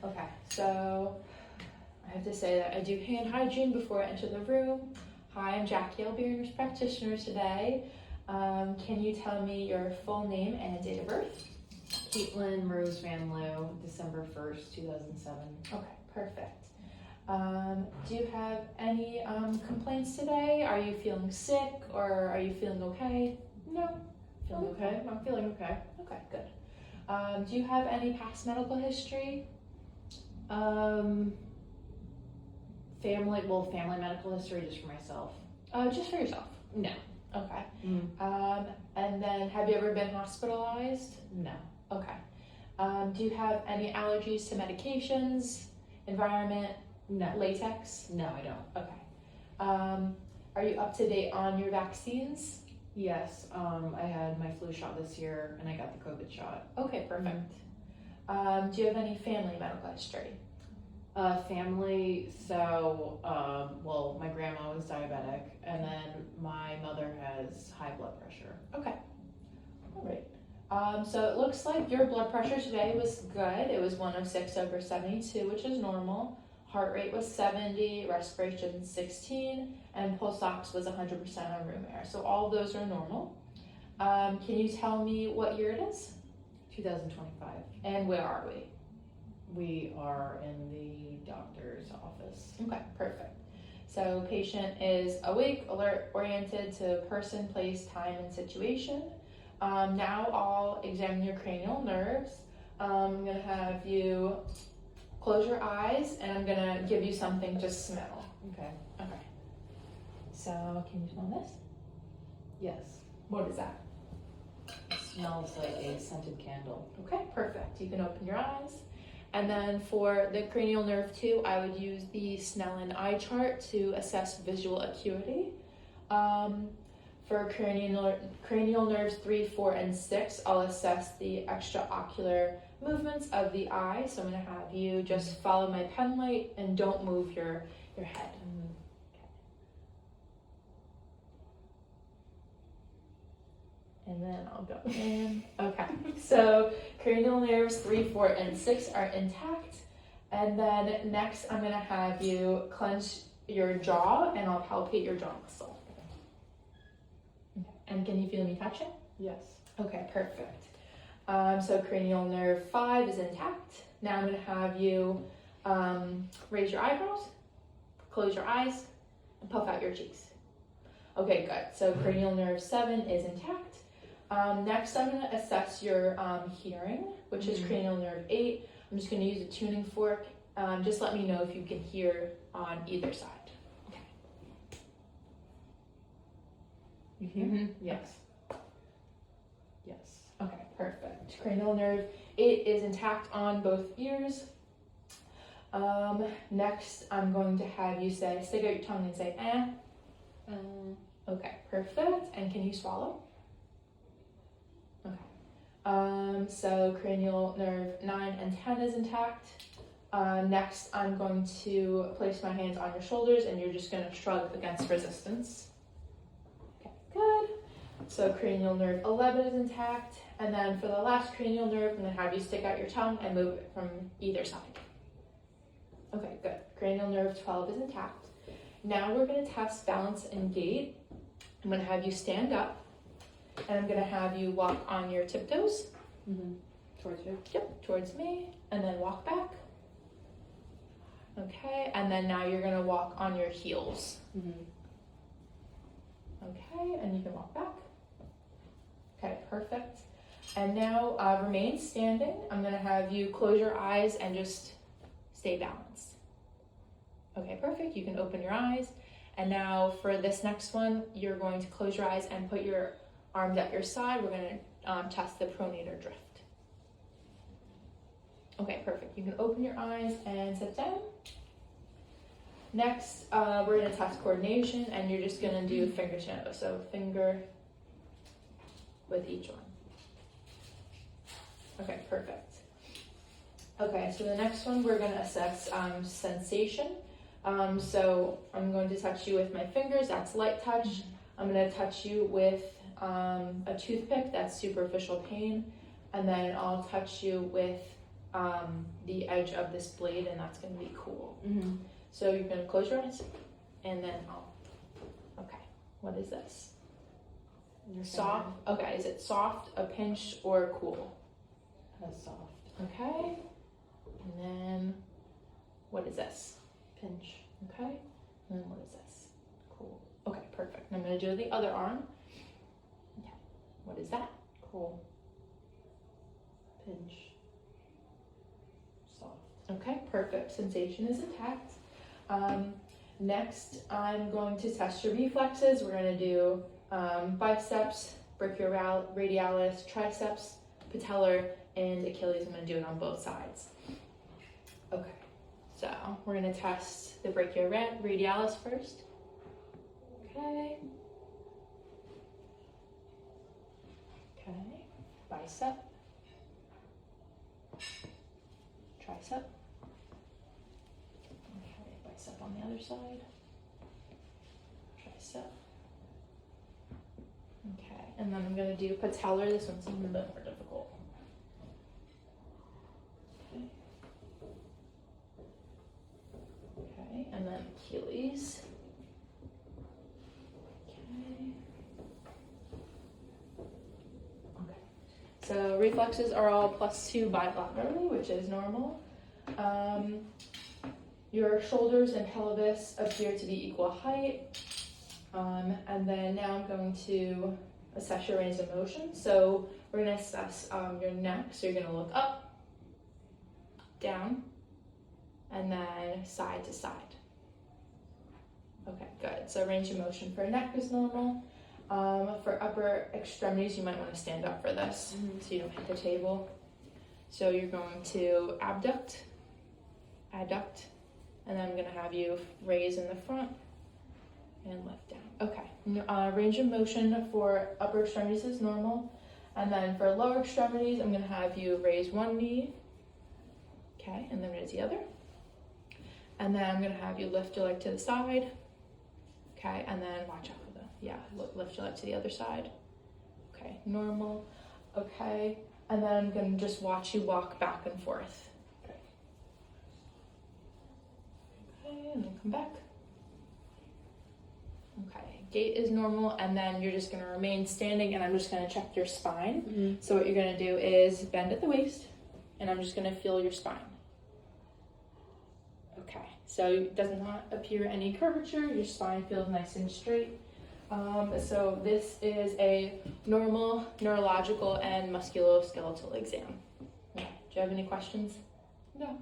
Okay, so I have to say that I do hand hygiene before I enter the room. Hi, I'm Jackie. I'll be your nurse practitioner today. Can you tell me your full name and date of birth? Caitlin Rose Van Loo, December 1st, 2007. Okay, perfect. Do you have any complaints today? Are you feeling sick or are you feeling okay? No. Feeling okay? I'm feeling okay. Okay, good. Do you have any past medical history? Family medical history just for myself. Just for yourself? No. Okay. And then have you ever been hospitalized? No. Okay. Do you have any allergies to medications, environment, No. latex? No, I don't. Okay. Are you up to date on your vaccines? Yes, I had my flu shot this year and I got the COVID shot. Okay, perfect. Do you have any family medical history? Family, so, my grandma was diabetic and then my mother has high blood pressure. Okay. All right. So it looks like your blood pressure today was good. It was 106/72, which is normal. Heart rate was 70, respiration 16, and pulse ox was 100% on room air. So all of those are normal. Can you tell me what year it is? 2025. And where are we? We are in the doctor's office. Okay, perfect. So patient is awake, alert, oriented to person, place, time, and situation. Now I'll examine your cranial nerves. I'm gonna have you close your eyes and I'm gonna give you something to smell. Okay. Okay. So can you smell this? Yes. What is that? It smells like a scented candle. Okay, perfect. You can open your eyes. And then for the cranial nerve 2, I would use the Snellen eye chart to assess visual acuity. For cranial nerves 3, 4, and 6, I'll assess the extraocular movements of the eye. So I'm going to have you just follow my pen light and don't move your head. And then I'll go in. Okay, so cranial nerves 3, 4, and 6 are intact. And then next I'm gonna have you clench your jaw and I'll palpate your jaw muscle. Okay. And can you feel me touching? Yes. Okay, perfect. So cranial nerve 5 is intact. Now I'm gonna have you raise your eyebrows, close your eyes, and puff out your cheeks. Okay, good. So cranial nerve 7 is intact. Next, I'm going to assess your hearing, which is cranial nerve 8. I'm just going to use a tuning fork. Just let me know if you can hear on either side. Okay. You hear? Mm-hmm. Yes. Yes. Okay, perfect. Cranial nerve 8 is intact on both ears. Next, I'm going to have you stick out your tongue and say, eh. Okay, perfect. And can you swallow? Okay. So cranial nerve 9 and 10 is intact. Next, I'm going to place my hands on your shoulders and you're just going to shrug against resistance. Okay, good. So cranial nerve 11 is intact. And then for the last cranial nerve, I'm going to have you stick out your tongue and move it from either side. Okay, good. Cranial nerve 12 is intact. Now we're going to test balance and gait. I'm going to have you stand up, and I'm going to have you walk on your tiptoes. Towards you? Yep, towards me, and then walk back. Okay, and then now you're going to walk on your heels. Okay, and you can walk back. Okay, perfect. And now remain standing. I'm going to have you close your eyes and just stay balanced. Okay, perfect. You can open your eyes. And now for this next one, you're going to close your eyes and put your arms at your side. We're going to test the pronator drift. Okay, perfect. You can open your eyes and sit down. Next, we're going to test coordination, and you're just going to do finger to nose. So finger with each one. Okay, perfect. Okay, so the next one, we're going to assess sensation. So I'm going to touch you with my fingers, that's light touch. I'm going to touch you with a toothpick, that's superficial pain. And then I'll touch you with the edge of this blade, and that's going to be cool. Mm-hmm. So you're going to close your eyes, and then okay, what is this? Soft. Okay, is it soft, a pinch, or cool? Soft. Okay, and then what is this? Pinch. Okay, and then what is this? Cool. Okay, perfect. And I'm going to do the other arm. Okay, what is that? Cool. Pinch. Soft. Okay, perfect. Sensation is intact. Next, I'm going to test your reflexes. We're going to do biceps, brachioradialis, triceps, patellar, and Achilles. I'm going to do it on both sides. Okay, so we're going to test the brachioradialis first. Okay. Okay, bicep, tricep. Okay, bicep on the other side. Tricep. Okay, and then I'm going to do patellar. This one's a little bit more difficult. Okay. Okay, and then Achilles. Okay. Okay. So reflexes are all +2 bilaterally, which is normal. Your shoulders and pelvis appear to be equal height. And then now I'm going to assess your range of motion. So we're going to assess your neck. So you're going to look up, down, and then side to side. Okay, good. So range of motion for neck is normal. For upper extremities, you might want to stand up for this so you don't hit the table. So you're going to abduct, adduct, and then I'm going to have you raise in the front and lift down. Okay, range of motion for upper extremities is normal. And then for lower extremities, I'm going to have you raise one knee. Okay, and then raise the other. And then I'm going to have you lift your leg to the side. Okay, and then watch out for lift your leg to the other side. Okay, normal. Okay, and then I'm going to just watch you walk back and forth. Okay, and then come back. Okay, gait is normal, and then you're just going to remain standing, and I'm just going to check your spine. So what you're going to do is bend at the waist, and I'm just going to feel your spine. Okay, so it does not appear any curvature. Your spine feels nice and straight. So this is a normal neurological and musculoskeletal exam. Okay. Do you have any questions? No.